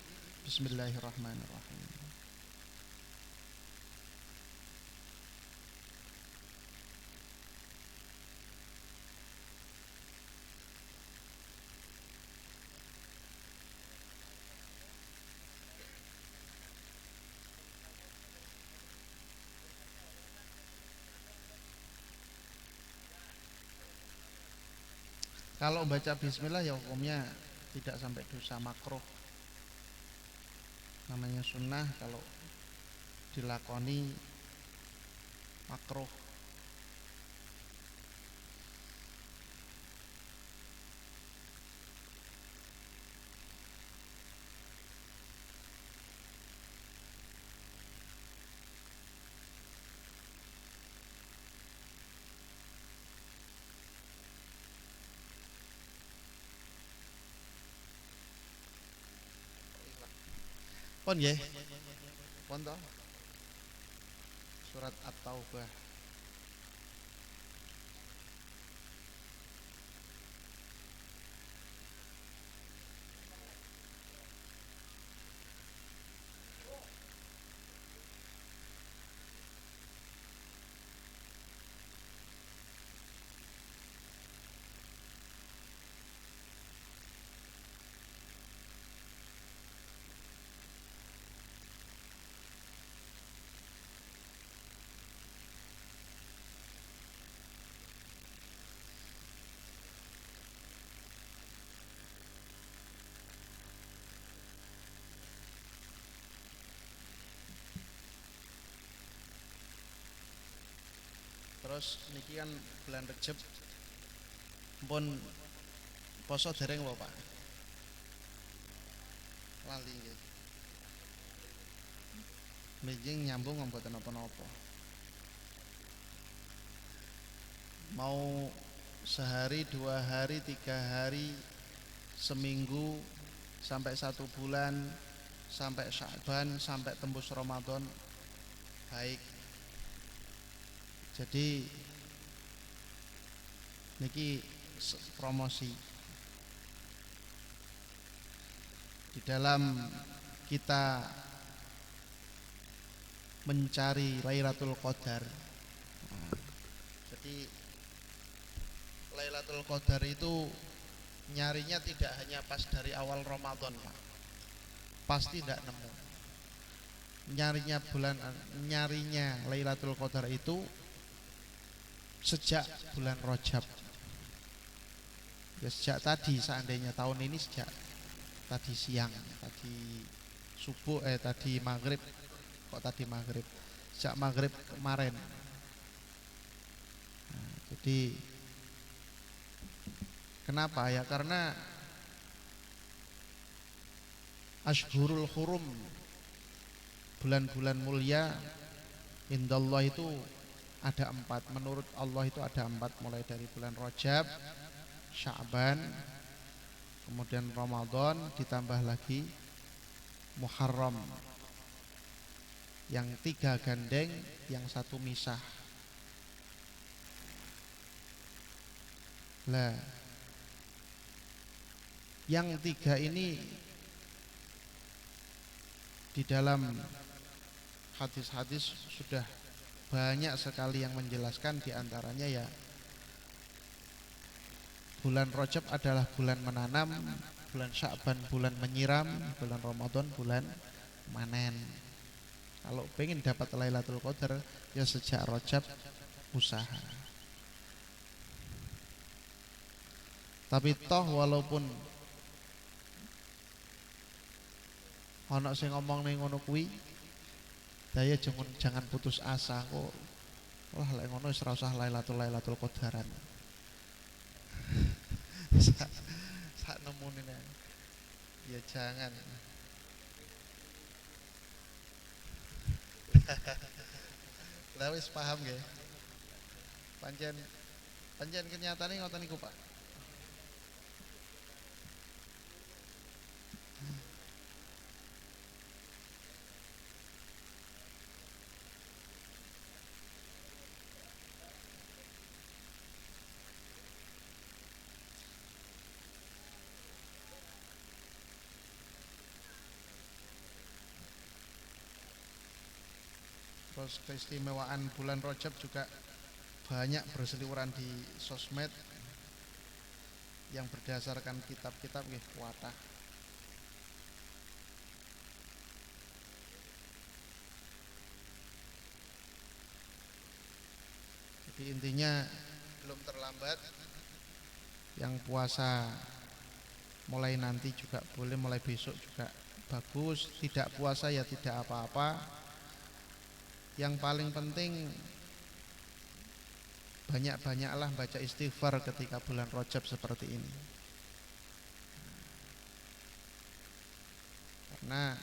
bismillahirrahmanirrahim. Kalau baca bismillah ya hukumnya tidak sampai dosa, makruh. Namanya sunnah, kalau dilakoni makruh. Pon nggih. Pon to. Surat At-Taubah. Terus niki kan bulan Rejab, pun poso dereng apa Pak? Lali nggih. Mijing nyambung mboten napa-napa. Mau sehari, 2 hari, 3 hari, seminggu, sampai 1 bulan, sampai Sya'ban, sampai tembus Ramadan, baik. Jadi niki promosi di dalam kita mencari Lailatul Qadar. Jadi Lailatul Qadar itu nyarinya tidak hanya pas dari awal Ramadan, Pak. Pasti tidak nemu. Nyarinya Lailatul Qadar itu sejak bulan Rajab. Ya sejak tadi, seandainya tahun ini sejak tadi siang, tadi subuh, tadi maghrib, kok tadi maghrib, sejak maghrib kemarin. Nah, jadi kenapa ya? Karena Ashhurul Hurum, bulan-bulan mulia indallah itu ada 4. Menurut Allah itu ada 4, mulai dari bulan Rajab, Sya'ban, kemudian Ramadan, ditambah lagi Muharram. Yang 3 gandeng, yang 1 misah. Lah, yang 3 ini di dalam hadis-hadis sudah banyak sekali yang menjelaskan, diantaranya ya bulan Rajab adalah bulan menanam, bulan Sya'ban bulan menyiram, bulan Ramadan bulan manen. Kalau pengen dapat Lailatul Qadar ya sejak Rajab usaha. Tapi toh walaupun ana sing ngomong ning ngono kuwi, daya jangan putus asa kok. Wah lek ngono wis ora usah Lailatul Qadaran. Sak nemune ya jangan. Lah wis paham nggih. Pancen kenyataane ngoten niku, Pak. Terus keistimewaan bulan Rajab juga banyak berseliweran di sosmed yang berdasarkan kitab-kitab nggih kuatah. Jadi intinya belum terlambat Yang puasa mulai nanti juga boleh, mulai besok juga bagus. Tidak puasa ya tidak apa-apa. Yang paling penting banyak-banyaklah baca istighfar ketika bulan Rajab seperti ini. Karena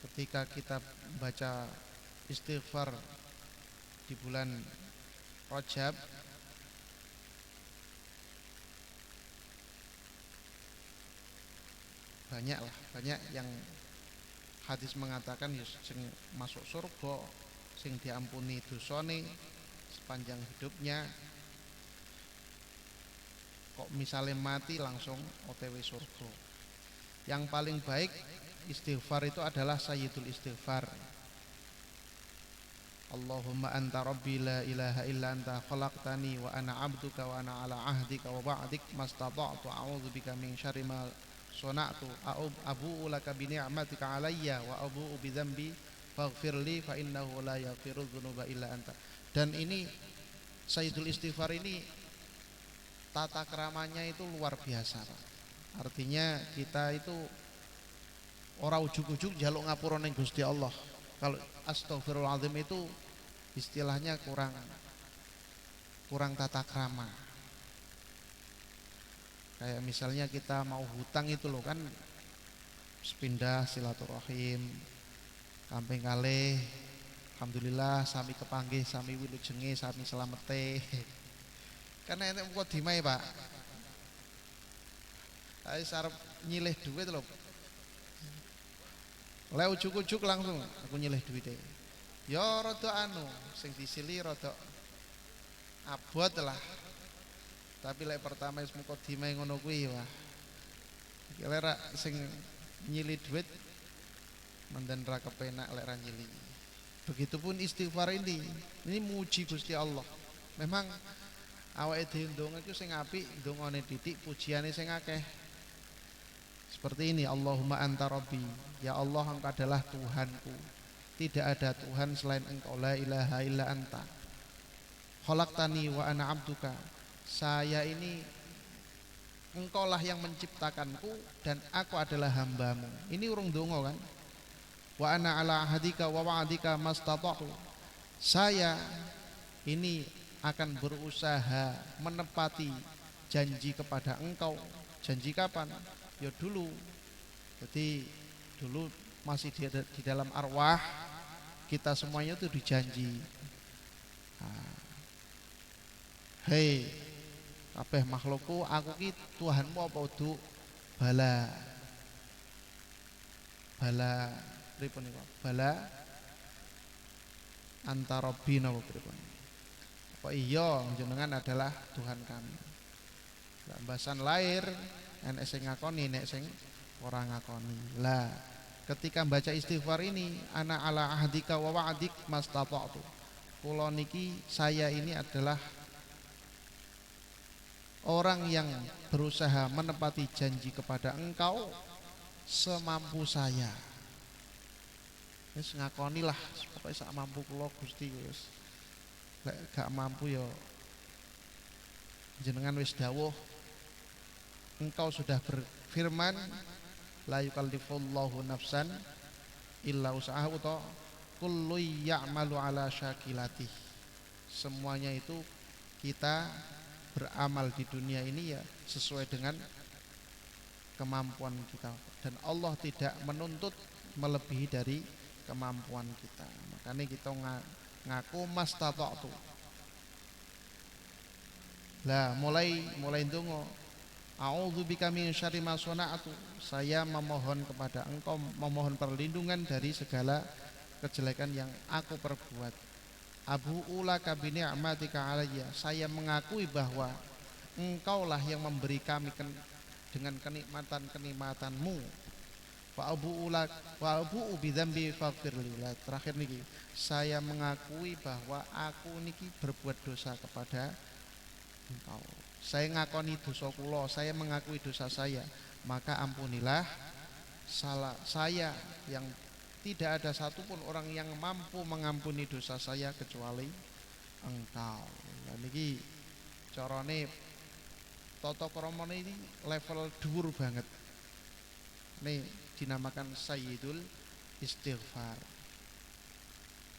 ketika kita baca istighfar di bulan Rajab, banyak yang hadis mengatakan sing masuk surga, sing diampuni dosane sepanjang hidupnya. Kok misalnya mati langsung OTW surga. Yang paling baik istighfar itu adalah sayyidul istighfar. Allahumma anta rabbi la ilaha illa anta khalaqtani wa ana abduka wa ana ala ahdika wa ba'dik mastata'tu a'udzu bika min syarri ma sona'tu abu'u laka bi ni'matika alayya wa abu'u bi dzambi faghfirli fa innahu la yaghfiru dzunuba illa anta. Dan ini sayyidul istighfar ini tata keramanya itu luar biasa, Pak. Artinya kita itu ora ujug-ujug njaluk ngapura ning Gusti Allah. Kalau astagfirullahaladzim itu istilahnya kurang tata krama. Kayak misalnya kita mau hutang itu loh kan, sepindah silaturahim kamping kalih, alhamdulillah sami kepanggih, sami wilujenge, sami selamete. Karena nek kok dimai, Pak. Ayo sarep nyilih duit lho. Lek ujuk-ujuk langsung aku nyilih duite. Ya rada sing disili rada abot lah. Tapi lek pertama wis mukadimah ngono kuwi wah. Iki lek sing nyilih duit menden ra kepenak lek ra nyilih. Begitupun istighfar ini muji Gusti Allah. Memang awake dhewe ndonga iku sing apik, ndongane titik, pujiane sing akeh. Seperti ini, Allahumma anta rabbi, ya Allah engkau adalah Tuhanku, tidak ada Tuhan selain engkau, la ilaha illa anta khalaqtani wa ana abduka, saya ini engkau lah yang menciptakanku dan aku adalah hambamu. Ini urung dongo kan. Wa ana ala ahadika wa wa'adika mastata'tu, saya ini akan berusaha menepati janji kepada engkau. Janji kapan? Ya dulu. Jadi dulu masih di dalam arwah kita semuanya itu dijanji. Hei kabeh makhlukku, aku ki Tuhanmu apa udu? Bala pripun niku? Bala antara bina pripun? Apa iya jenengan adalah Tuhan kami. Lambasan lahir enek sing ngakoni, nek sing ora ngakoni. Lah, ketika baca istighfar ini, ana ala ahdika wa wa'dik mastata'tu. Kula niki, saya ini adalah orang yang berusaha menepati janji kepada engkau semampu saya. Wis ngakonilah pokoke sak mampu kula Gusti wis. Lek gak mampu ya jenengan wis dawuh, engkau sudah berfirman la yukallifullahu nafsan illa usaha uta kullu ya'malu ala syakilati. Semuanya itu kita beramal di dunia ini ya sesuai dengan kemampuan kita, dan Allah tidak menuntut melebihi dari kemampuan kita. Makanya kita ngaku mastata'tu. Lah mulai ndonga, a'udzubika min syarri ma sana'tu, saya memohon kepada engkau, memohon perlindungan dari segala kejelekan yang aku perbuat. Abu'u laka bi ni'matika alayya, saya mengakui bahwa engkaulah yang memberi kami dengan kenikmatan-kenikmatanmu. Wa abu'u bi dzambi faghfirli. Terakhir niki, saya mengakui bahwa aku niki berbuat dosa kepada engkau. Saya ngakoni dosa kula, saya mengakui dosa saya, maka ampunilah salah saya yang tidak ada satupun orang yang mampu mengampuni dosa saya kecuali engkau. Nah niki Carane tata kramane ini level dhuwur banget. Ini dinamakan Sayyidul Istighfar.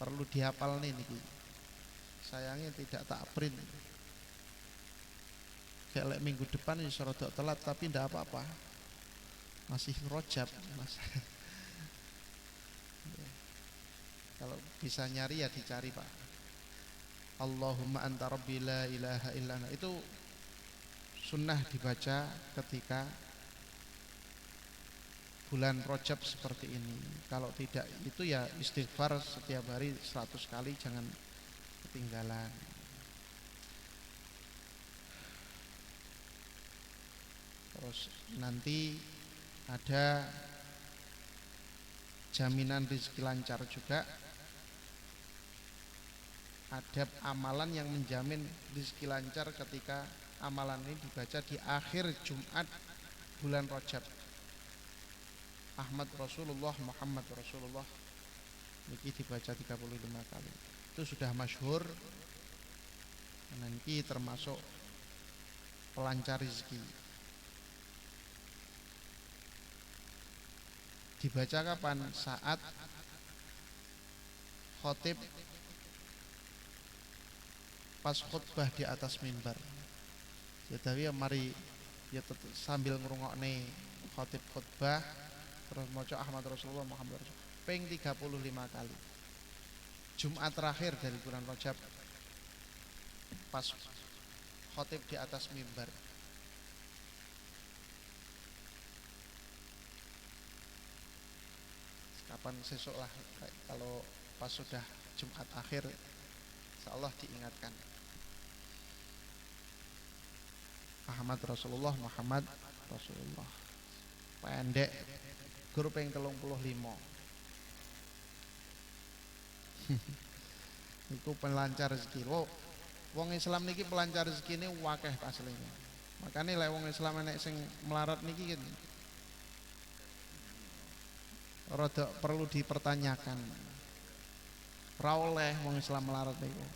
Perlu dihafal nih niki. Sayangnya tidak tak print. Kayak minggu depan ya rodok telat tapi ndak apa-apa. Masih Rajab Mas. Kalau bisa nyari ya dicari Pak. Allahumma anta rabbi la ilaha illa anta. Itu sunnah dibaca ketika bulan Rajab seperti ini. Kalau tidak itu ya istighfar setiap hari 100 kali, jangan ketinggalan. Terus nanti ada jaminan rezeki lancar juga. Ada amalan yang menjamin rezeki lancar ketika amalan ini dibaca di akhir Jumat bulan Rajab. Ahmad Rasulullah, Muhammad Rasulullah niki dibaca 35 kali. Itu sudah masyhur. Nanti termasuk pelancar rezeki. Dibaca kapan? Saat khotib pas khutbah di atas mimbar. Jadi ya mari ya sambil ngrungokne khotib khutbah terus maca Ahmad Rasulullah Muhammad Rasulullah ping 35 kali. Jumat terakhir dari bulan Rajab pas khotib di atas mimbar. Kapan sesuk lah kalau pas sudah Jumat akhir insyaallah diingatkan. Ahmad Rasulullah Muhammad Rasulullah. Pendek guru ping 35. Iku pelancar rezeki. Wong Islam niki pelancar rezeki ini wakeh aslinya. Makanya lek wong Islam enek sing melarat niki kan rada perlu dipertanyakan. Ora oleh wong Islam melarat niku.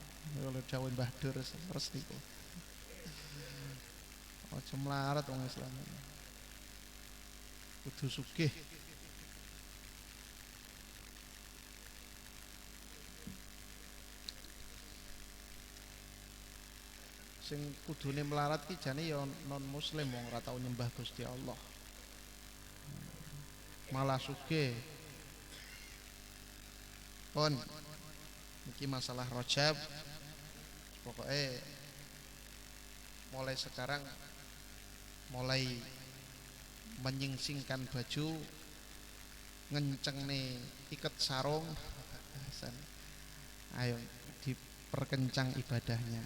Oleh dawuh Mbah Dur terus niku. Aja melarat wong Islam. Kudu sugih. Sing kudune melarat ki jane ya non muslim wong ora tau nyembah Gusti Allah. Malah sugih. Pun iki masalah Rajab. Pokoknya mulai sekarang mulai menyingsingkan baju, ngenceng nih iket sarung. Ayo diperkencang ibadahnya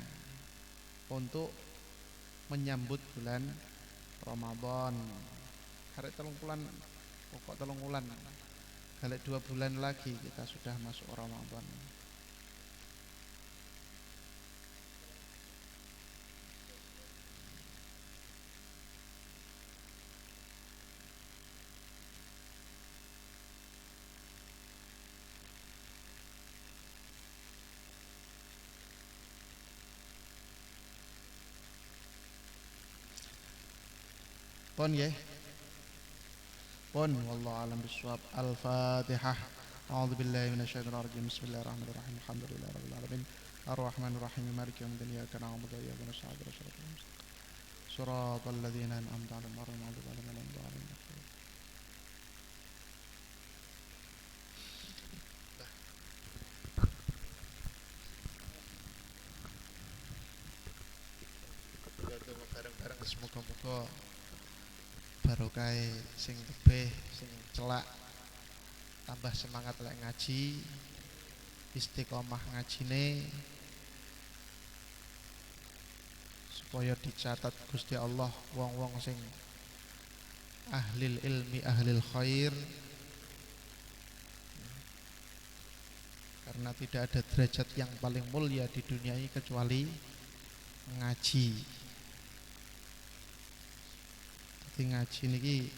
untuk menyambut bulan Ramadan. Hari telung bulan, balik 2 bulan lagi kita sudah masuk Ramadan. Pun ya. Pun wallahu alam bisawab. Al-Fatihah. A'udzu billahi minasyaitonir rajim. Bismillahirrahmanirrahim. Alhamdulillahirabbil alamin. Arrahmanir rahim. Maliki yaumiddin. Iyyaka na'budu wa iyyaka nasta'in. Shiratal ladzina an'amta 'alaihim ghairil maghdubi 'alaihim waladdallin. Bareng-bareng semoga-moga barokah sing tebih sing celak tambah semangat lek ngaji, istiqomah ngajine supaya dicatat Gusti Allah wong-wong sing ahlil ilmi ahlil khair, karena tidak ada derajat yang paling mulia di dunia ini kecuali ngaji. Ngaji niki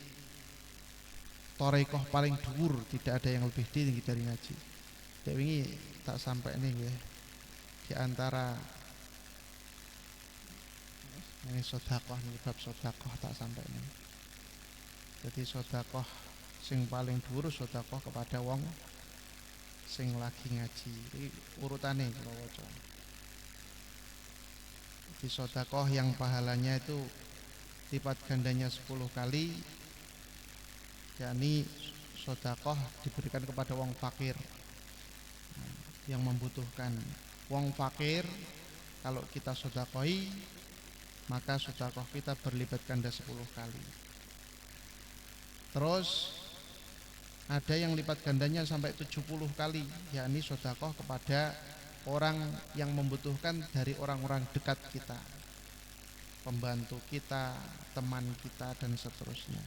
torekoh paling dhuwur, tidak ada yang lebih tinggi dari ngaji. Dek wingi tak sampai nih ya. Di antara Ini sedekah ini bab sedekah tak sampai ini. Jadi sedekah sing paling dhuwur sedekah kepada wong sing lagi ngaji. Iki urutane kula waca. Di sedekah yang pahalanya itu lipat gandanya 10 kali, yakni sedekah diberikan kepada wong fakir yang membutuhkan. Wong fakir kalau kita sedekahi, maka sedekah kita berlipat ganda 10 kali. Terus ada yang lipat gandanya sampai 70 kali, yakni sedekah kepada orang yang membutuhkan dari orang-orang dekat kita, pembantu kita, teman kita, dan seterusnya.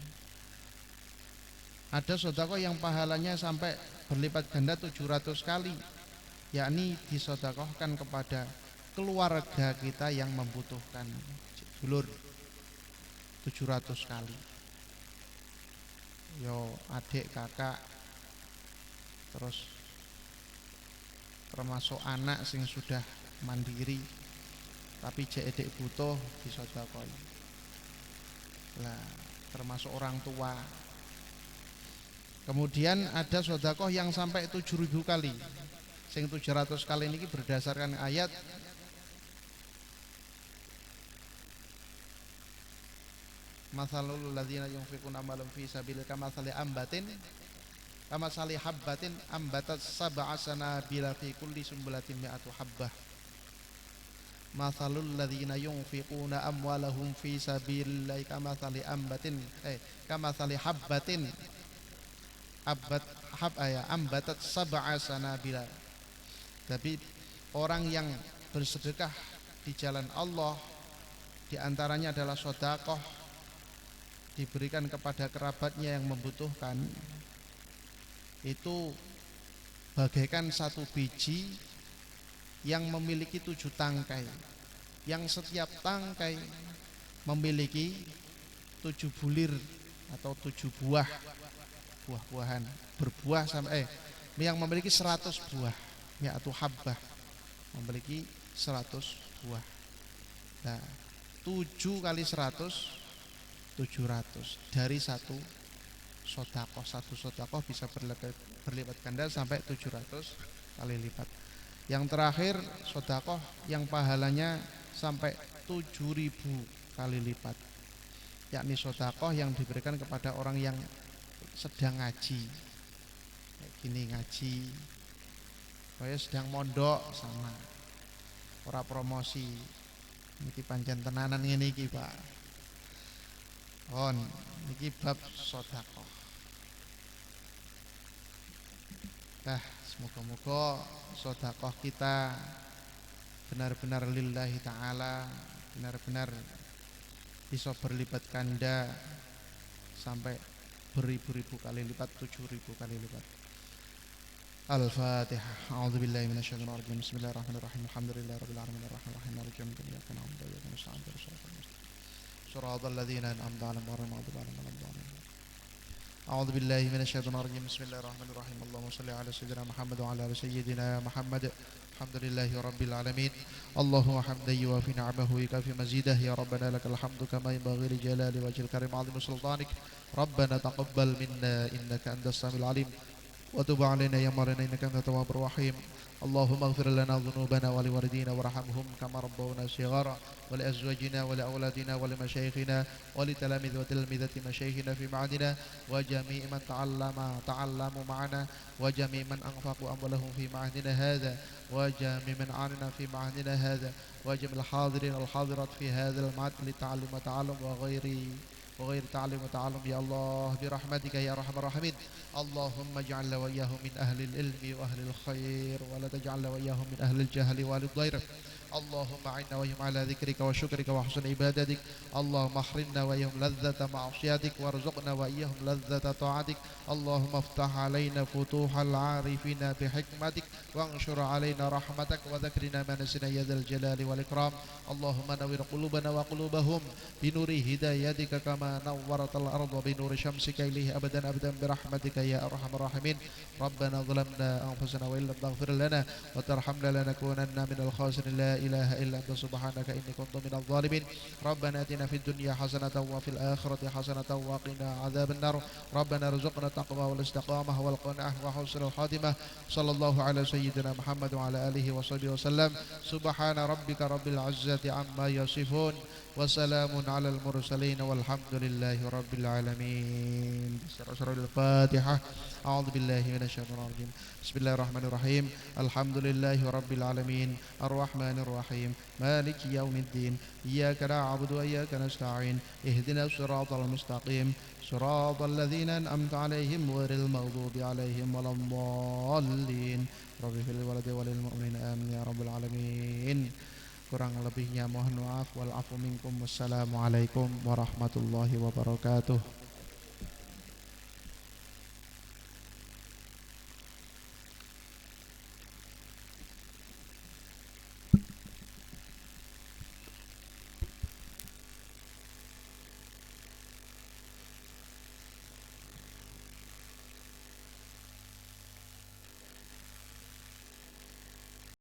Ada sedekah yang pahalanya sampai berlipat ganda 700 kali, yakni disedekahkan kepada keluarga kita yang membutuhkan. Dulur 700 kali. Yo adik, kakak, terus termasuk anak sing sudah mandiri tapi jek edek butuh disedekahi. Lah, termasuk orang tua. Kemudian ada sedekah yang sampai 7.000 kali. Sing 700 kali ini berdasarkan ayat Matsalul ladzina yunfiquna amwalahum fi sabilillah kamatsali habbatin ambatat sab'a sanabila fi kulli sumbulatin mi'atu habbah. Matsalul ladzina yunfiquna amwalahum fi sabilillah kamatsali habbatin ambatat sab'a sanabila. Tapi orang yang bersedekah di jalan Allah, di antaranya adalah sedekah diberikan kepada kerabatnya yang membutuhkan, itu bagaikan satu biji yang memiliki 7 tangkai, yang setiap tangkai memiliki 7 bulir atau 7 buah-buahan, berbuah sampai yang memiliki 100 buah, yaitu habbah, memiliki 100 buah. Nah, 7 kali 100 700 dari satu sedekah bisa berlipat ganda sampai 700 kali lipat. Yang terakhir sedekah yang pahalanya sampai 7.000 kali lipat, yakni sedekah yang diberikan kepada orang yang sedang ngaji. Kayak gini ngaji, kaya sedang mondok sama, ora promosi. Niki pancen tenanan ngene iki, Pak. Niki bab sedekah. Semoga-moga sedekah kita benar-benar lillahi ta'ala, benar-benar bisa berlipat ganda sampai beribu-ribu kali lipat, 7.000 kali lipat. Al-Fatihah. A'udzubillahi minasyaitonir rajim. Bismillahirrahmanirrahim. Alhamdulillahirabbil alamin arrahmanirrahim maliki yaumiddin iyyaka na'budu wa iyyaka nasta'in. Shiratal ladzina an'amta 'alaihim ghairil maghdubi 'alaihim waladdallin. A'udzu billahi minasyaitonir rajim. Bismillahirrahmanirrahim. Allahumma shalli 'ala sayyidina Muhammad wa 'ala ali sayyidina Muhammad. Alhamdulillahi rabbil alamin. Allahumma hamdan yuwafi ni'amahu wa yukafi mazidah. Ya Rabbana lakal hamdu kama yanbaghi li jalali wajhil karim 'azimi sultanik. Rabbana taqabbal minna innaka antas samiul 'alim wa tub 'alaina ya maulana innaka antat tawwabur rahim. اللهم اغفر لنا ذنوبنا ولوالدينا وارحمهم كما ربونا صغارا ولأزواجنا ولأولادنا ولمشايخنا ولتلاميذ وتلميذة مشايخنا في معادنا وجميع من تعلموا معنا وجميع من أنفقوا أموالهم في معادنا هذا وجميع من عاننا في معادنا هذا وجميع الحاضرين والحاضرات في هذا المعهد للتعلم وتعلم وغير تعلم وتعلم يا الله برحمتك يا أرحم الراحمين. اللهم اجعلنا وإياهم من أهل العلم وأهل الخير ولا تجعلنا وإياهم من أهل الجهل والضير. اللهم أعنا وإياهم على ذكرك وشكرك وحسن عبادتك. اللهم احرمنا وإياهم لذة معصيتك وارزقنا وإياهم لذة طاعتك. اللهم افتح علينا فتوح العارفين بحكمتك وانشر علينا رحمتك وذكرنا ما نسينا يا ذا الجلال والإكرام. اللهم نور قلوبنا وقلوبهم بنور هدايتك كما نورت الأرض بنور شمسك إليه أبدا أبدا برحمتك يا أرحم الراحمين. ربنا ظلمنا أنفسنا وإن لم تغفر لنا وترحمنا لنكونن من الخاسرين. لا ilaha illa anta subhanaka inni kuntu minadh dhalimin. Rabbana atina fid dunya hasanatan wa fil akhirati hasanatan wa qina adzabannar. Rabbana rzuqna taqwa wal istiqamah wal qanaah wa husnul khatimah. Sallallahu ala sayyidina Muhammad wa ala alihi wa sahbihi wasallam. Subhana rabbika rabbil izzati amma yasifun wa salamun alal mursalin walhamdulillahi rabbil alamin. Surah Al-Fatihah. A'udzu billahi minasyaitonir rajim. Bismillahirrahmanirrahim. Alhamdulillahi rabbil alamin. Arrahmanir rahim. Maliki yaumiddin. Iyyaka na'budu wa iyyaka nasta'in. Ihdinas siratal mustaqim. Siratal ladzina an'amta 'alaihim ghairil maghdubi 'alaihim waladdallin. Rabbi fil waladi walil mu'minin amin ya rabbal alamin. Kurang lebihnya mohon maaf. Wal afu minkum. Wassalamualaikum warahmatullahi wabarakatuh.